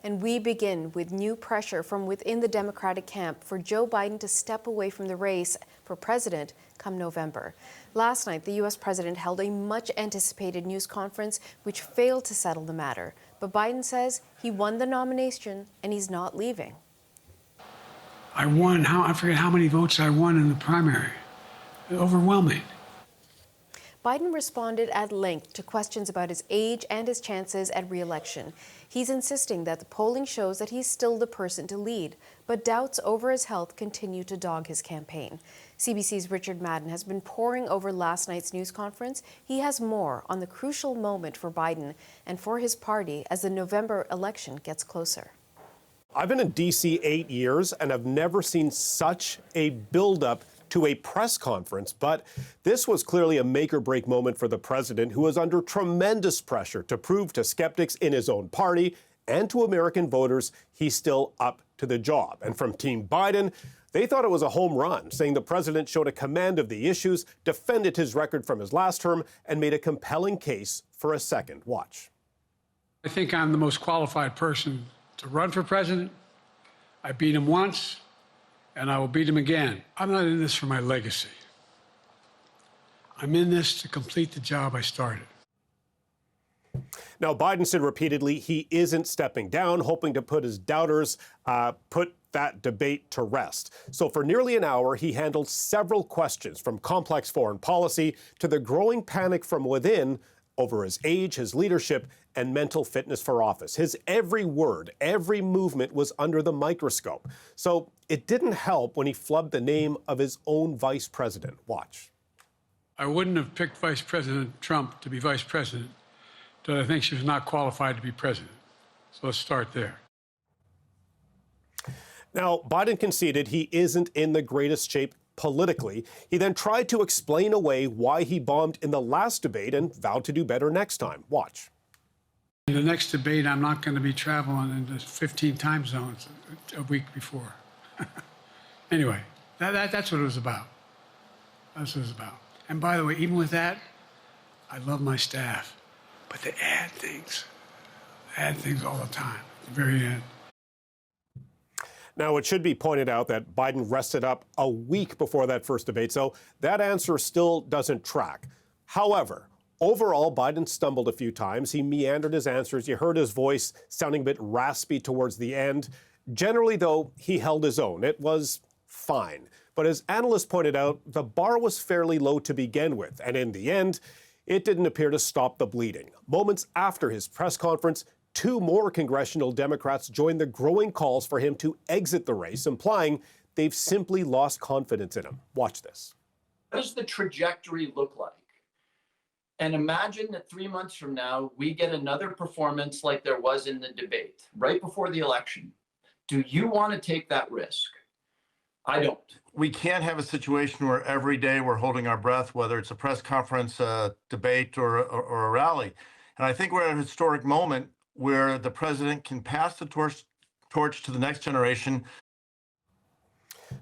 And we begin with new pressure from within the Democratic camp for Joe Biden to step away from the race for president come November. Last night, the U.S. president held a much-anticipated news conference which failed to settle the matter. But Biden says he won the nomination and he's not leaving. I won, I forget how many votes I won in the primary. Overwhelming. Biden responded at length to questions about his age and his chances at re-election. He's insisting that the polling shows that he's still the person to lead, but doubts over his health continue to dog his campaign. CBC's Richard Madden has been poring over last night's news conference. He has more on the crucial moment for Biden and for his party as the November election gets closer. I've been in D.C. 8 years and have never seen such a buildup to a press conference, but this was clearly a make-or-break moment for the president, who was under tremendous pressure to prove to skeptics in his own party and to American voters he's still up to the job. And from Team Biden, they thought it was a home run, saying the president showed a command of the issues, defended his record from his last term, and made a compelling case for a second. Watch. I think I'm the most qualified person to run for president. I beat him once, and I will beat him again. I'm not in this for my legacy. I'm in this to complete the job I started. Now, Biden said repeatedly he isn't stepping down, hoping to put his doubters, put that debate to rest. So for nearly an hour, he handled several questions, from complex foreign policy to the growing panic from within over his age, his leadership, and mental fitness for office. His every word, every movement was under the microscope. So it didn't help when he flubbed the name of his own vice president. Watch. I wouldn't have picked Vice President Trump to be vice president, but I think she was not qualified to be president. So let's start there. Now, Biden conceded he isn't in the greatest shape politically. He then tried to explain away why he bombed in the last debate and vowed to do better next time. Watch. In the next debate, I'm not going to be traveling into 15 time zones a week before. Anyway, that's what it was about. That's what it was about. And by the way, even with that, I love my staff, but they add things all the time, at the very end. Now, it should be pointed out that Biden rested up a week before that first debate, so that answer still doesn't track. However, overall, Biden stumbled a few times. He meandered his answers. You heard his voice sounding a bit raspy towards the end. Generally, though, he held his own. It was fine. But as analysts pointed out, the bar was fairly low to begin with, and in the end, it didn't appear to stop the bleeding. Moments after his press conference, two more congressional Democrats joined the growing calls for him to exit the race, implying they've simply lost confidence in him. Watch this. What does the trajectory look like? And imagine that 3 months from now, we get another performance like there was in the debate right before the election. Do you want to take that risk? I don't. We can't have a situation where every day we're holding our breath, whether it's a press conference, a debate, or a rally. And I think we're at a historic moment where the president can pass the torch to the next generation.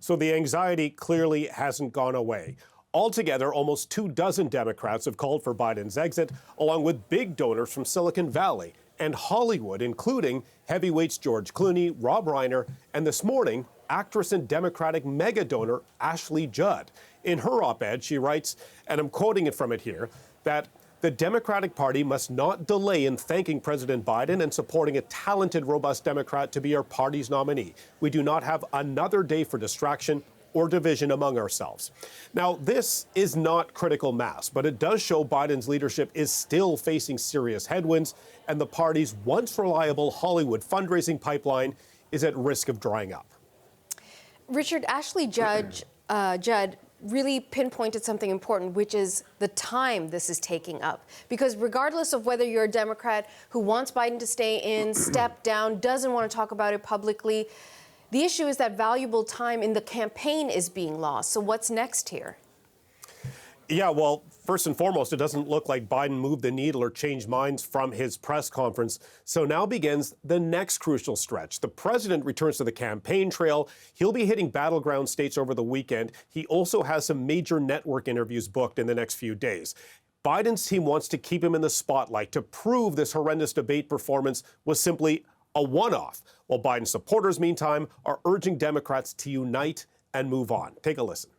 So the anxiety clearly hasn't gone away. Altogether, almost 24 Democrats have called for Biden's exit, along with big donors from Silicon Valley and Hollywood, including heavyweights George Clooney, Rob Reiner, and this morning, actress and Democratic mega donor Ashley Judd. In her op-ed, she writes, and I'm quoting it from it here, that the Democratic Party must not delay in thanking President Biden and supporting a talented, robust Democrat to be our party's nominee. We do not have another day for distraction or division among ourselves. Now, this is not critical mass, but it does show Biden's leadership is still facing serious headwinds, and the party's once reliable Hollywood fundraising pipeline is at risk of drying up. Richard, Ashley Judd really pinpointed something important, which is the time this is taking up. Because regardless of whether you're a Democrat who wants Biden to stay in, step down, doesn't want to talk about it publicly, the issue is that valuable time in the campaign is being lost. So what's next here? Yeah, well, first and foremost, it doesn't look like Biden moved the needle or changed minds from his press conference. So now begins the next crucial stretch. The president returns to the campaign trail. He'll be hitting battleground states over the weekend. He also has some major network interviews booked in the next few days. Biden's team wants to keep him in the spotlight to prove this horrendous debate performance was simply a one-off, while Biden supporters, meantime, are urging Democrats to unite and move on. Take a listen.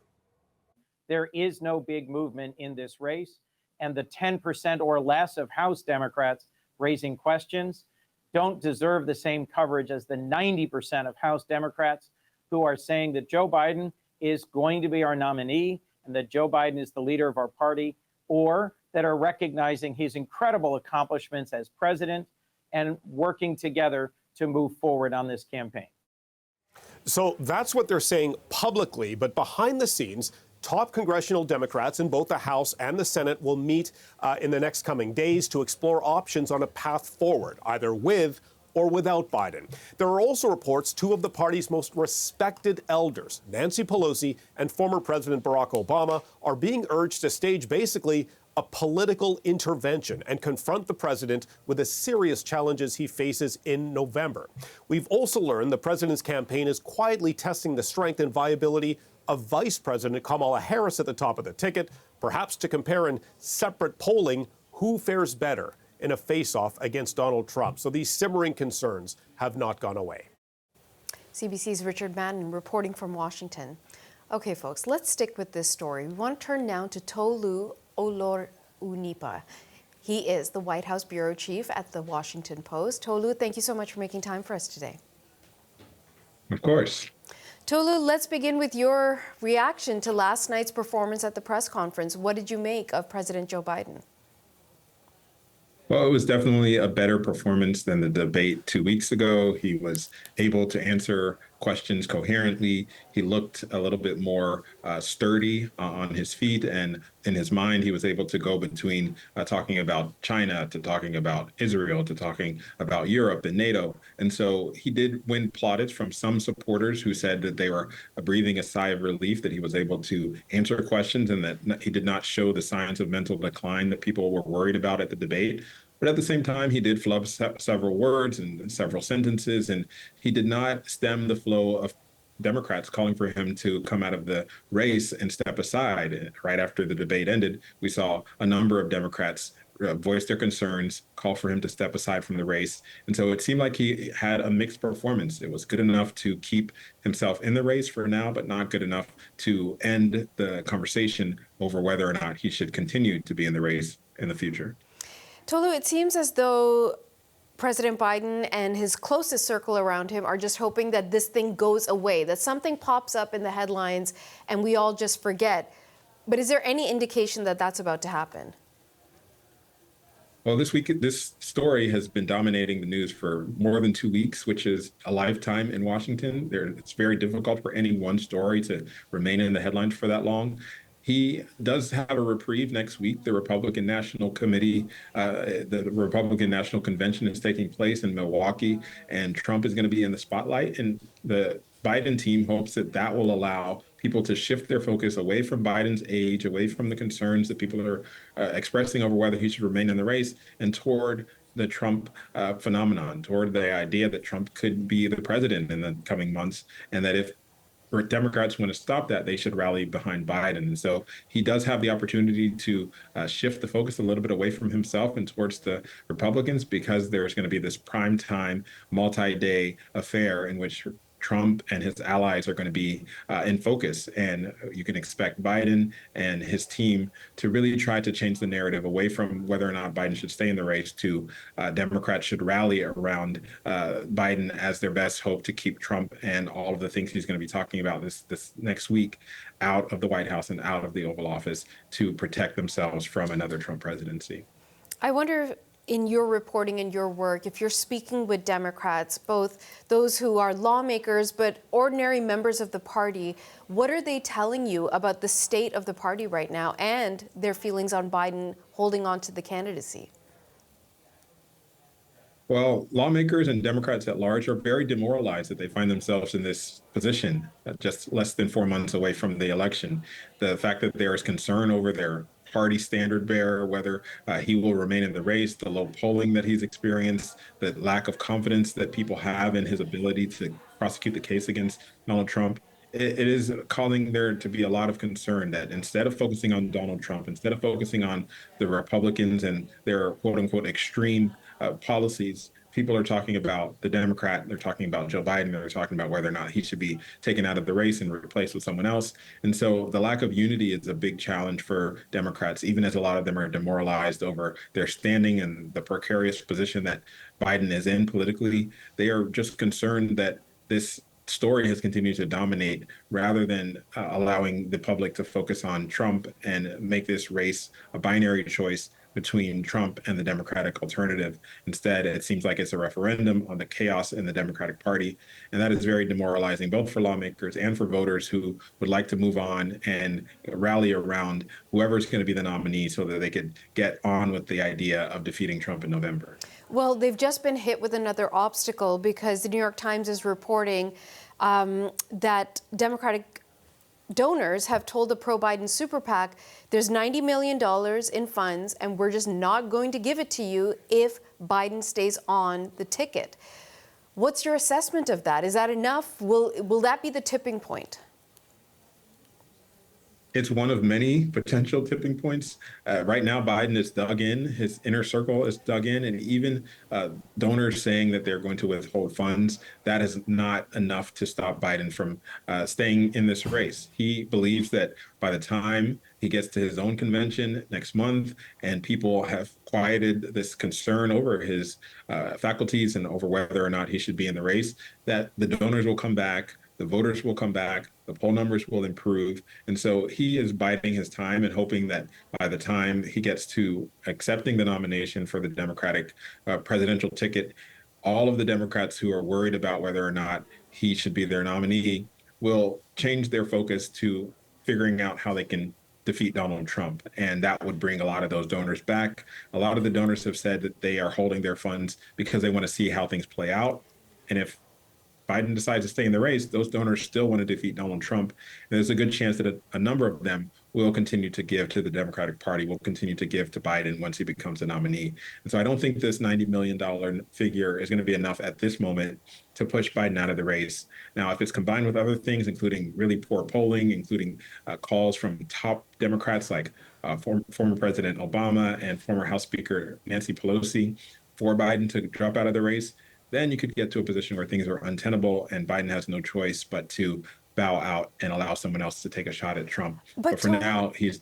There is no big movement in this race, and the 10% or less of House Democrats raising questions don't deserve the same coverage as the 90% of House Democrats who are saying that Joe Biden is going to be our nominee and that Joe Biden is the leader of our party, or that are recognizing his incredible accomplishments as president and working together to move forward on this campaign. So that's what they're saying publicly, but behind the scenes, top congressional Democrats in both the House and the Senate will meet in the next coming days to explore options on a path forward, either with or without Biden. There are also reports two of the party's most respected elders, Nancy Pelosi and former President Barack Obama, are being urged to stage basically a political intervention and confront the president with the serious challenges he faces in November. We've also learned the president's campaign is quietly testing the strength and viability of Vice President Kamala Harris at the top of the ticket, perhaps to compare in separate polling who fares better in a face-off against Donald Trump. So these simmering concerns have not gone away. CBC's Richard Madden reporting from Washington. Okay, folks, let's stick with this story. We want to turn now to Tolu Olorunipa. He is the White House bureau chief at the Washington Post. Tolu, thank you so much for making time for us today. Of course. Tolu, let's begin with your reaction to last night's performance at the press conference. What did you make of President Joe Biden? Well, it was definitely a better performance than the debate 2 weeks ago. He was able to answer questions coherently. He looked a little bit more sturdy on his feet, and in his mind, he was able to go between talking about China to talking about Israel to talking about Europe and NATO. And so he did win plaudits from some supporters who said that they were breathing a sigh of relief that he was able to answer questions and that he did not show the signs of mental decline that people were worried about at the debate. But at the same time, he did flub several words and several sentences, and he did not stem the flow of Democrats calling for him to come out of the race and step aside. Right after the debate ended, we saw a number of Democrats voice their concerns, call for him to step aside from the race. And so it seemed like he had a mixed performance. It was good enough to keep himself in the race for now, but not good enough to end the conversation over whether or not he should continue to be in the race in the future. Tolu, it seems as though President Biden and his closest circle around him are just hoping that this thing goes away, that something pops up in the headlines and we all just forget. But is there any indication that that's about to happen? Well, this week, this story has been dominating the news for more than 2 weeks, which is a lifetime in Washington. It's very difficult for any one story to remain in the headlines for that long. He does have a reprieve next week. The Republican National Committee, the Republican National Convention is taking place in Milwaukee, and Trump is going to be in the spotlight. And the Biden team hopes that that will allow people to shift their focus away from Biden's age, away from the concerns that people are expressing over whether he should remain in the race, and toward the Trump phenomenon, toward the idea that Trump could be the president in the coming months, and that if Democrats want to stop that, they should rally behind Biden. And so he does have the opportunity to shift the focus a little bit away from himself and towards the Republicans, because there's going to be this primetime, multi-day affair in which Trump and his allies are going to be in focus. And you can expect Biden and his team to really try to change the narrative away from whether or not Biden should stay in the race to Democrats should rally around Biden as their best hope to keep Trump and all of the things he's going to be talking about this next week out of the White House and out of the Oval Office to protect themselves from another Trump presidency. I wonder, in your reporting and your work, if you're speaking with Democrats, both those who are lawmakers but ordinary members of the party, what are they telling you about the state of the party right now and their feelings on Biden holding on to the candidacy? Well, lawmakers and Democrats at large are very demoralized that they find themselves in this position just less than 4 months away from the election. The fact that there is concern over their party standard bearer, whether he will remain in the race, the low polling that he's experienced, the lack of confidence that people have in his ability to prosecute the case against Donald Trump. It is causing there to be a lot of concern that instead of focusing on Donald Trump, instead of focusing on the Republicans and their quote unquote extreme policies, people are talking about the Democrat, they're talking about Joe Biden, they're talking about whether or not he should be taken out of the race and replaced with someone else. And so the lack of unity is a big challenge for Democrats, even as a lot of them are demoralized over their standing and the precarious position that Biden is in politically. They are just concerned that this story has continued to dominate rather than allowing the public to focus on Trump and make this race a binary choice between Trump and the Democratic alternative. Instead, it seems like it's a referendum on the chaos in the Democratic Party. And that is very demoralizing, both for lawmakers and for voters who would like to move on and rally around whoever's going to be the nominee so that they could get on with the idea of defeating Trump in November. Well, they've just been hit with another obstacle because the New York Times is reporting that Democratic donors have told the pro-Biden super PAC, there's $90 million in funds and we're just not going to give it to you if Biden stays on the ticket. What's your assessment of that? Is that enough? Will that be the tipping point? It's one of many potential tipping points. Right now, Biden is dug in, his inner circle is dug in, and even donors saying that they're going to withhold funds, that is not enough to stop Biden from staying in this race. He believes that by the time he gets to his own convention next month and people have quieted this concern over his faculties and over whether or not he should be in the race, that the donors will come back, the voters will come back, the poll numbers will improve. And so he is biding his time and hoping that by the time he gets to accepting the nomination for the Democratic presidential ticket, all of the Democrats who are worried about whether or not he should be their nominee will change their focus to figuring out how they can defeat Donald Trump. And that would bring a lot of those donors back. A lot of the donors have said that they are holding their funds because they want to see how things play out. And if Biden decides to stay in the race, those donors still want to defeat Donald Trump. And there's a good chance that a number of them will continue to give to the Democratic Party, will continue to give to Biden once he becomes the nominee. And so I don't think this $90 million figure is going to be enough at this moment to push Biden out of the race. Now, if it's combined with other things, including really poor polling, including calls from top Democrats like former President Obama and former House Speaker Nancy Pelosi for Biden to drop out of the race, then you could get to a position where things are untenable and Biden has no choice but to bow out and allow someone else to take a shot at Trump. But for now, he's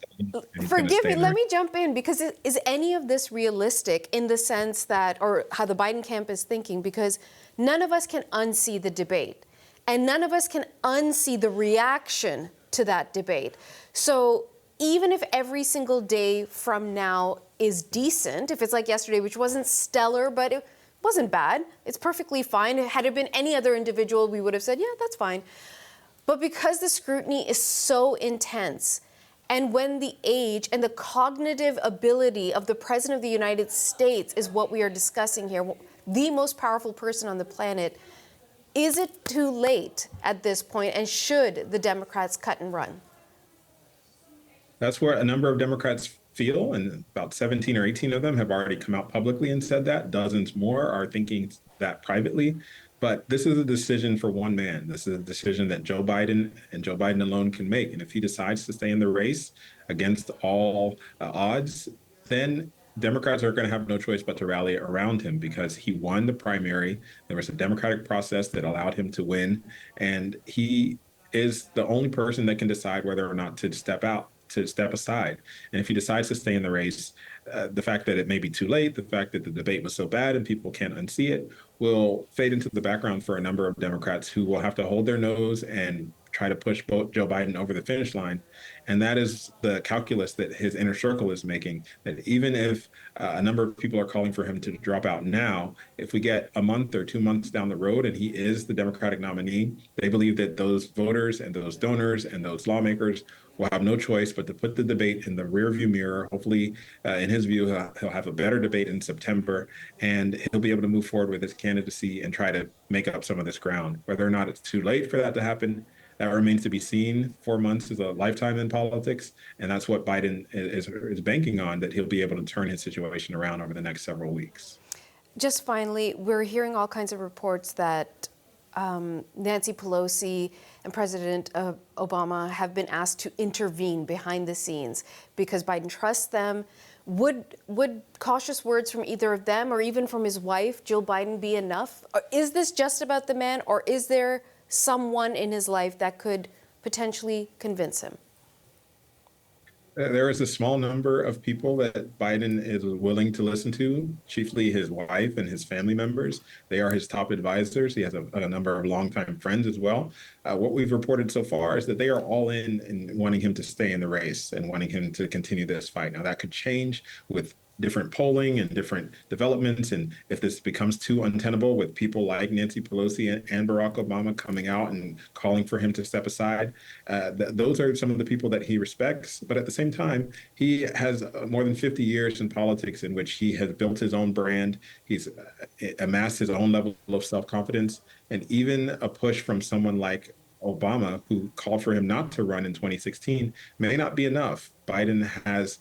forgive me, let me jump in, because is any of this realistic in the sense that, or how the Biden camp is thinking? Because none of us can unsee the debate and none of us can unsee the reaction to that debate. So even if every single day from now is decent, if it's like yesterday, which wasn't stellar, but it wasn't bad, it's perfectly fine. Had it been any other individual, we would have said, yeah, that's fine. But because the scrutiny is so intense, and when the age and the cognitive ability of the President of the United States is what we are discussing here, the most powerful person on the planet, is it too late at this point, and should the Democrats cut and run? That's where a number of Democrats feel, and about 17 or 18 of them have already come out publicly and said that. Dozens more are thinking that privately. But this is a decision for one man. This is a decision that Joe Biden and Joe Biden alone can make. And if he decides to stay in the race against all odds, then Democrats are going to have no choice but to rally around him because he won the primary. There was a democratic process that allowed him to win. And he is the only person that can decide whether or not to step aside. And if he decides to stay in the race, the fact that it may be too late, the fact that the debate was so bad and people can't unsee it, will fade into the background for a number of Democrats who will have to hold their nose and try to push Joe Biden over the finish line. And that is the calculus that his inner circle is making, that even if a number of people are calling for him to drop out now, if we get a month or 2 months down the road and he is the Democratic nominee, they believe that those voters and those donors and those lawmakers will have no choice but to put the debate in the rearview mirror. Hopefully, in his view, he'll have a better debate in September, and he'll be able to move forward with his candidacy and try to make up some of this ground. Whether or not it's too late for that to happen, that remains to be seen. 4 months is a lifetime in politics, and that's what Biden is banking on, that he'll be able to turn his situation around over the next several weeks. Just finally, we're hearing all kinds of reports that Nancy Pelosi and President Obama have been asked to intervene behind the scenes because Biden trusts them Would cautious words from either of them or even from his wife, Jill Biden, be enough? Or is this just about the man, or is there someone in his life that could potentially convince him? There is a small number of people that Biden is willing to listen to, chiefly his wife and his family members. They are his top advisors. He has a number of longtime friends as well. What we've reported so far is that they are all in wanting him to stay in the race and wanting him to continue this fight. Now, that could change with different polling and different developments. And if this becomes too untenable with people like Nancy Pelosi and Barack Obama coming out and calling for him to step aside, those are some of the people that he respects. But at the same time, he has more than 50 years in politics in which he has built his own brand. He's amassed his own level of self-confidence. And even a push from someone like Obama, who called for him not to run in 2016, may not be enough. Biden has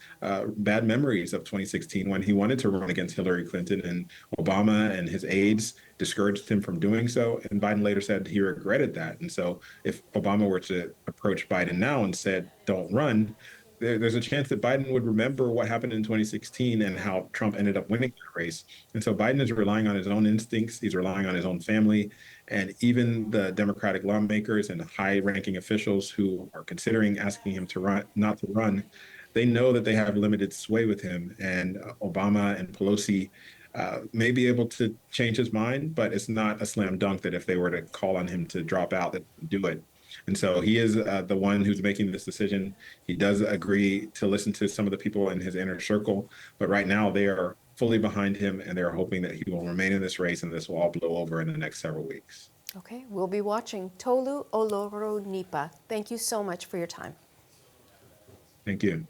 bad memories of 2016 when he wanted to run against Hillary Clinton, and Obama and his aides discouraged him from doing so. And Biden later said he regretted that. And so if Obama were to approach Biden now and said, don't run, there's a chance that Biden would remember what happened in 2016 and how Trump ended up winning the race. And so Biden is relying on his own instincts. He's relying on his own family. And even the Democratic lawmakers and high-ranking officials who are considering asking him to run, not to run, they know that they have limited sway with him. And Obama and Pelosi may be able to change his mind, but it's not a slam dunk that if they were to call on him to drop out, that he'd do it. And so he is the one who's making this decision. He does agree to listen to some of the people in his inner circle, but right now they are fully behind him, and they're hoping that he will remain in this race and this will all blow over in the next several weeks. Okay, we'll be watching. Tolu Oloronipa, thank you so much for your time. Thank you.